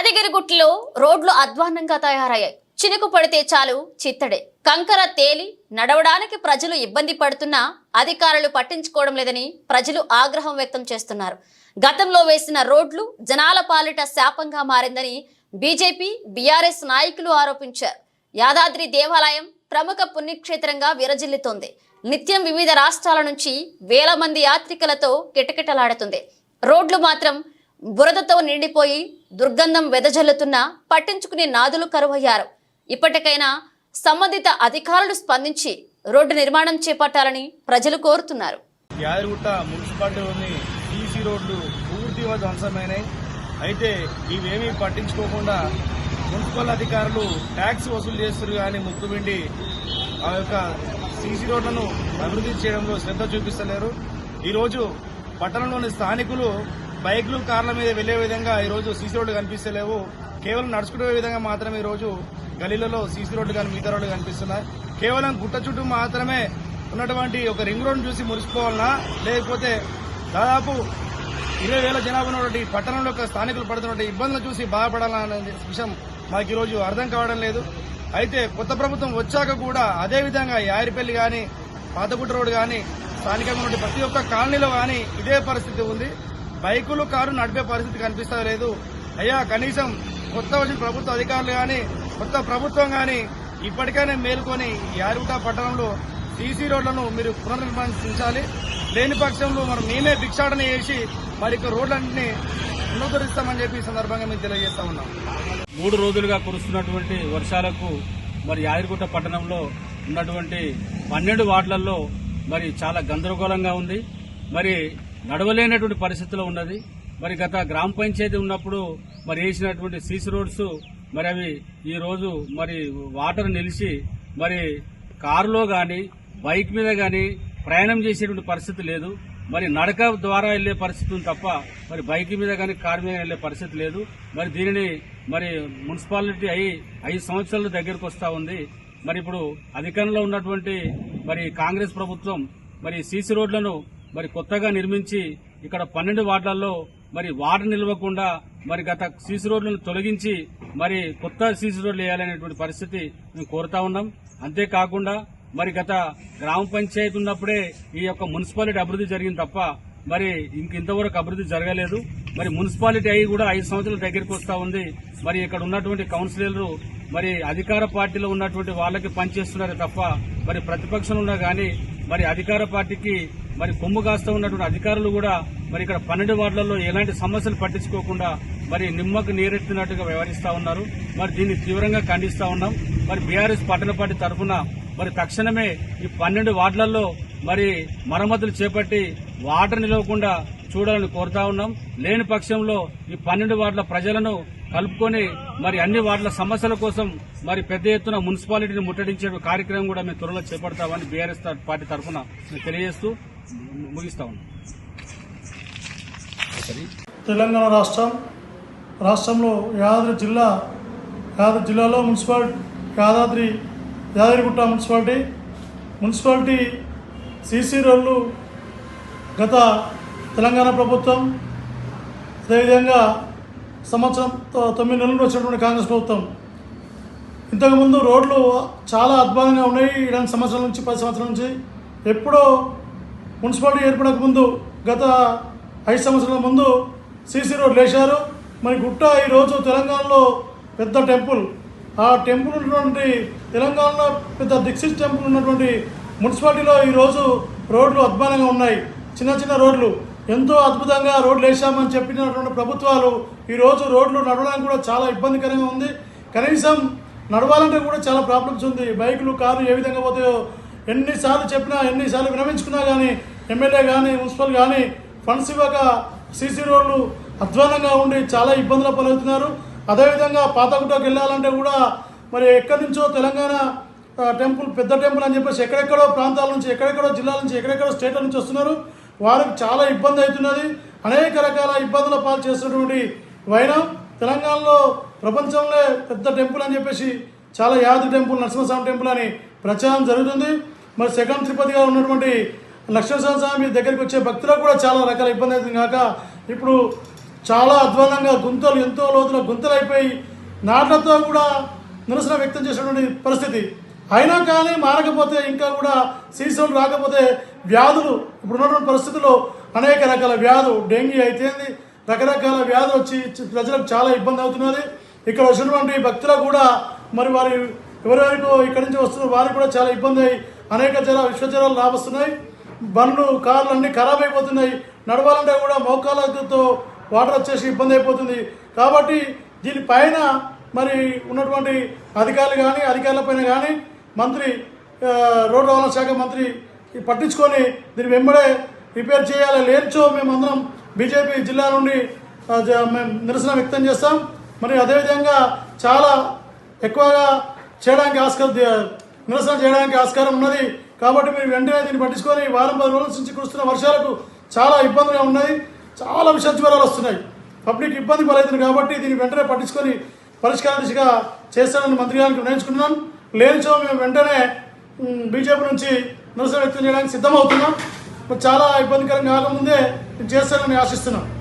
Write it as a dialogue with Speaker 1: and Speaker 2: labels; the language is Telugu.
Speaker 1: యాదగిరిగుట్టలో రోడ్లు అధ్వాన్నంగా తయారయ్యాయి. చినుకు పడితే చాలు చిత్తడే, కంకర తేలి నడవడానికి ప్రజలు ఇబ్బంది పడుతున్నా అధికారులు పట్టించుకోవడం లేదని ప్రజలు ఆగ్రహం వ్యక్తం చేస్తున్నారు. గతంలో వేసిన రోడ్లు జనాల పాలిట శాపంగా మారిందని బీజేపీ బీఆర్ఎస్ నాయకులు ఆరోపించారు. యాదాద్రి దేవాలయం ప్రముఖ పుణ్యక్షేత్రంగా విరజిల్లుతోంది. నిత్యం వివిధ రాష్ట్రాల నుంచి వేల మంది యాత్రికులతో కిటకిటలాడుతుంది. రోడ్లు మాత్రం బురదతో నిండిపోయి దుర్గంధం వెదజల్లుతున్నా పట్టించుకునే నాదులు కరువయ్యారు. ఇప్పటికైనా సంబంధిత అధికారులు స్పందించి రోడ్డు నిర్మాణం చేపట్టాలని ప్రజలు కోరుతున్నారు.
Speaker 2: యాదగిరిగుట్ట మున్సిపాలిటీలోని సీసీ రోడ్లు పూర్తిగా ధ్వంసమైనాయి. అయితే ఇవేమీ పట్టించుకోకుండా మున్సిపల్ అధికారులు ట్యాక్స్ వసూలు చేస్తారు కానీ ముక్కుపిండి ఆ యొక్క సీసీ రోడ్లను అభివృద్ధి చేయడంలో శ్రద్ధ చూపిస్తలేరు. ఈరోజు పట్టణంలోని స్థానికులు బైక్లు కార్ల మీద వెళ్లే విధంగా ఈరోజు సీసీ రోడ్లు కనిపిస్తలేవు. కేవలం నడుచుకునే విధంగా మాత్రమే ఈరోజు గలీలలో సీసీ రోడ్లు కానీ మిగతా రోడ్లు కనిపిస్తున్నాయి. కేవలం గుట్ట చుట్టూ మాత్రమే ఉన్నటువంటి ఒక రింగ్ రోడ్ను చూసి మురిసిపోవాలన్నా, లేకపోతే దాదాపు 20,000 జనాభా ఉన్నటువంటి పట్టణంలో స్థానికులు పడుతున్నటువంటి ఇబ్బందులు చూసి బాధపడాలనే విషయం మాకు ఈరోజు అర్థం కావడం లేదు. అయితే కొత్త ప్రభుత్వం వచ్చాక కూడా అదేవిధంగా యారిపల్లి కానీ పాతగుట్ట రోడ్డు కానీ స్థానికంగా ఉన్న ప్రతి ఒక్క కాలనీలో కానీ ఇదే పరిస్థితి ఉంది. బైకులు కారు నడిపే పరిస్థితి కనిపిస్తా లేదు. అయ్యా, కనీసం కొత్త వచ్చిన ప్రభుత్వ అధికారులు కానీ కొత్త ప్రభుత్వం కానీ ఇప్పటికైనా మేల్కొని యాదగిరిగుట్ట పట్టణంలో సీసీ రోడ్లను మీరు పునర్నిర్మించాలి. లేని పక్షంలో మేమే భిక్షాటన చేసి మరి రోడ్లన్నింటినీ పునరుద్ధరిస్తామని చెప్పి ఈ సందర్భంగా మేము తెలియజేస్తా ఉన్నాం.
Speaker 3: 3 రోజులుగా కురుస్తున్నటువంటి వర్షాలకు మరి యాదగిరిగుట్ట పట్టణంలో ఉన్నటువంటి 12 వార్డులలో మరి చాలా గందరగోళంగా ఉంది. మరి నడవలేనటువంటి పరిస్థితిలో ఉన్నది. మరి గత గ్రామ పంచాయతీ ఉన్నప్పుడు మరి వేసినటువంటి సీసీ రోడ్స్ మరి అవి ఈ రోజు మరి వాటర్ నిలిచి మరి కారులో గాని బైక్ మీద గాని ప్రయాణం చేసేటువంటి పరిస్థితి లేదు. మరి నడక ద్వారా వెళ్లే పరిస్థితి ఉంది తప్ప మరి బైక్ మీద గాని కారు మీద వెళ్లే పరిస్థితి లేదు. మరి దీనిని మరి మున్సిపాలిటీ 5 సంవత్సరాల దగ్గరకు వస్తా ఉంది. మరి ఇప్పుడు అధికారంలో ఉన్నటువంటి మరి కాంగ్రెస్ ప్రభుత్వం మరి సీసీ రోడ్లను మరి కొత్తగా నిర్మించి ఇక్కడ 12 వార్డులలో మరి వాటర్ నిలవకుండా మరి గత సీసీ రోడ్లను తొలగించి మరి కొత్త సీసీ రోడ్లు వేయాలనేటువంటి పరిస్థితి మేము కోరుతా ఉన్నాం. అంతేకాకుండా మరి గత గ్రామ పంచాయతీ ఉన్నప్పుడే ఈ యొక్క మున్సిపాలిటీ అభివృద్ధి జరిగింది తప్ప మరి ఇంతవరకు అభివృద్ధి జరగలేదు. మరి మున్సిపాలిటీ అయి కూడా 5 సంవత్సరాల దగ్గరికి వస్తా ఉంది. మరి ఇక్కడ ఉన్నటువంటి కౌన్సిలర్లు మరి అధికార పార్టీలో ఉన్నటువంటి వాళ్ళకి పనిచేస్తున్నారే తప్ప మరి ప్రతిపక్షంలో ఉన్నా గానీ మరి అధికార పార్టీకి మరి కొమ్ము కాస్తా ఉన్నటువంటి అధికారులు కూడా మరి ఇక్కడ 12 వార్డులలో ఎలాంటి సమస్యలు పట్టించుకోకుండా మరి నిమ్మకు నీరెత్తినట్టుగా వ్యవహరిస్తా ఉన్నారు. మరి దీన్ని తీవ్రంగా ఖండిస్తా ఉన్నాం. మరి బీఆర్ఎస్ పట్టణ పార్టీ తరఫున మరి తక్షణమే ఈ 12 వార్డులలో మరి మరమ్మతులు చేపట్టి వాటర్ నిలవకుండా చూడాలని కోరుతా ఉన్నాం. లేని పక్షంలో ఈ 12 వార్డుల ప్రజలను కలుపుకొని మరి అన్ని వార్డుల సమస్యల కోసం మరి పెద్ద ఎత్తున మున్సిపాలిటీని ముట్టడించే కార్యక్రమం కూడా మేము త్వరలో చేపడతామని బీఆర్ఎస్ పార్టీ తరఫున తెలియజేస్తూ ముగిస్తా ఉన్నాం.
Speaker 4: తెలంగాణ రాష్ట్రంలో యాదాద్రి జిల్లాలో యాదగిరిగుట్ట మున్సిపాలిటీ సీసీ రోడ్లు గత తెలంగాణ ప్రభుత్వం, అదేవిధంగా సంవత్సరం 9 నెలలు వచ్చినటువంటి కాంగ్రెస్ ప్రభుత్వం ఇంతకుముందు రోడ్లు చాలా అధ్వానంగా ఉన్నాయి. 7 సంవత్సరాల నుంచి 10 సంవత్సరాల నుంచి ఎప్పుడో మున్సిపాలిటీ ఏర్పడక ముందు గత 5 సంవత్సరాల ముందు సీసీ రోడ్లు వేశారు. మరి గుట్ట ఈరోజు తెలంగాణలో పెద్ద టెంపుల్, ఆ టెంపుల్ ఉన్నటువంటి తెలంగాణలో పెద్ద దిక్సిట్ టెంపుల్ ఉన్నటువంటి మున్సిపాలిటీలో ఈరోజు రోడ్లు అధ్వానంగా ఉన్నాయి. చిన్న రోడ్లు ఎంతో అద్భుతంగా రోడ్లు వేసామని చెప్పినటువంటి ప్రభుత్వాలు ఈరోజు రోడ్లు నడవడానికి కూడా చాలా ఇబ్బందికరంగా ఉంది. కనీసం నడవాలంటే కూడా చాలా ప్రాబ్లమ్స్ ఉంది. బైకులు కార్లు ఏ విధంగా పోతాయో ఎన్నిసార్లు చెప్పినా ఎన్నిసార్లు విరమించుకున్నా కానీ ఎమ్మెల్యే కానీ మున్సిపల్ కానీ ఫండ్స్ ఇవ్వక సీసీ రోడ్లు అధ్వానంగా ఉండి చాలా ఇబ్బందులు పాలవుతున్నారు. అదేవిధంగా పాతగుట్టకు వెళ్ళాలంటే కూడా మరి ఎక్కడి నుంచో తెలంగాణ టెంపుల్ పెద్ద టెంపుల్ అని చెప్పేసి ఎక్కడెక్కడో ప్రాంతాల నుంచి ఎక్కడెక్కడో జిల్లాల నుంచి ఎక్కడెక్కడో స్టేట్ల నుంచి వస్తున్నారు. వారికి చాలా ఇబ్బంది అవుతున్నది. అనేక రకాల ఇబ్బందుల పాలు చేస్తున్నటువంటి వైనం తెలంగాణలో ప్రపంచంలో పెద్ద టెంపుల్ అని చెప్పేసి చాలా యాదగిరి టెంపుల్, నరసింహస్వామి టెంపుల్ అని ప్రచారం జరుగుతుంది. మరి సెకండ్ తిరుపతిగా ఉన్నటువంటి లక్ష్మీనరసింహస్వామి దగ్గరికి వచ్చే భక్తులకు కూడా చాలా రకాల ఇబ్బంది అవుతుంది కాక ఇప్పుడు చాలా అధ్వానంగా గుంతలు ఎంతో లోతున గుంతలైపోయి నాట్లతో కూడా నిరసన వ్యక్తం చేసినటువంటి పరిస్థితి. అయినా కానీ మారకపోతే ఇంకా కూడా సీసీలు రాకపోతే వ్యాధులు ఇప్పుడున్నటువంటి పరిస్థితుల్లో అనేక రకాల వ్యాధులు డెంగీ అయితేంది రకరకాల వ్యాధులు వచ్చి ప్రజలకు చాలా ఇబ్బంది అవుతున్నది. ఇక్కడ వచ్చినటువంటి భక్తులకు కూడా మరి వారి ఎవరెవరికో ఇక్కడి నుంచి వస్తున్న వారికి కూడా చాలా ఇబ్బంది అయ్యి అనేక విశ్వజ్వరాలు లాభస్తున్నాయి. బండ్లు కార్లు అన్నీ ఖరాబ్ అయిపోతున్నాయి. నడవాలంటే కూడా మోకాళ్ళతో వాటర్ వచ్చేసి ఇబ్బంది అయిపోతుంది. కాబట్టి దీనిపైన మరి ఉన్నటువంటి అధికారులు కానీ అధికారులపైన కానీ మంత్రి రోడ్డు రవాణా శాఖ మంత్రి పట్టించుకొని దీన్ని వెంబడే రిపేర్ చేయాలి. లేనిచో మేమందరం బీజేపీ జిల్లా నుండి మేము నిరసన వ్యక్తం చేస్తాం. మరి అదేవిధంగా చాలా ఎక్కువగా చేయడానికి నిరసన చేయడానికి ఆస్కారం ఉన్నది. కాబట్టి మీరు వెంటనే దీన్ని పట్టించుకొని వారం 10 రోజుల నుంచి కురుస్తున్న వర్షాలకు చాలా ఇబ్బందిగా ఉన్నది. చాలా విషజ్వరాలు వస్తున్నాయి. పబ్లిక్ ఇబ్బంది పడవుతుంది. కాబట్టి దీన్ని వెంటనే పట్టించుకొని పరిష్కార దిశగా చేస్తానని మంత్రి గారికి నిర్ణయించుకున్నాం. లేనిచో మేము వెంటనే బీజేపీ నుంచి నిరసన వ్యక్తం చేయడానికి సిద్ధమవుతున్నాం. చాలా ఇబ్బందికరంగా కాకముందే చేస్తానని ఆశిస్తున్నాం.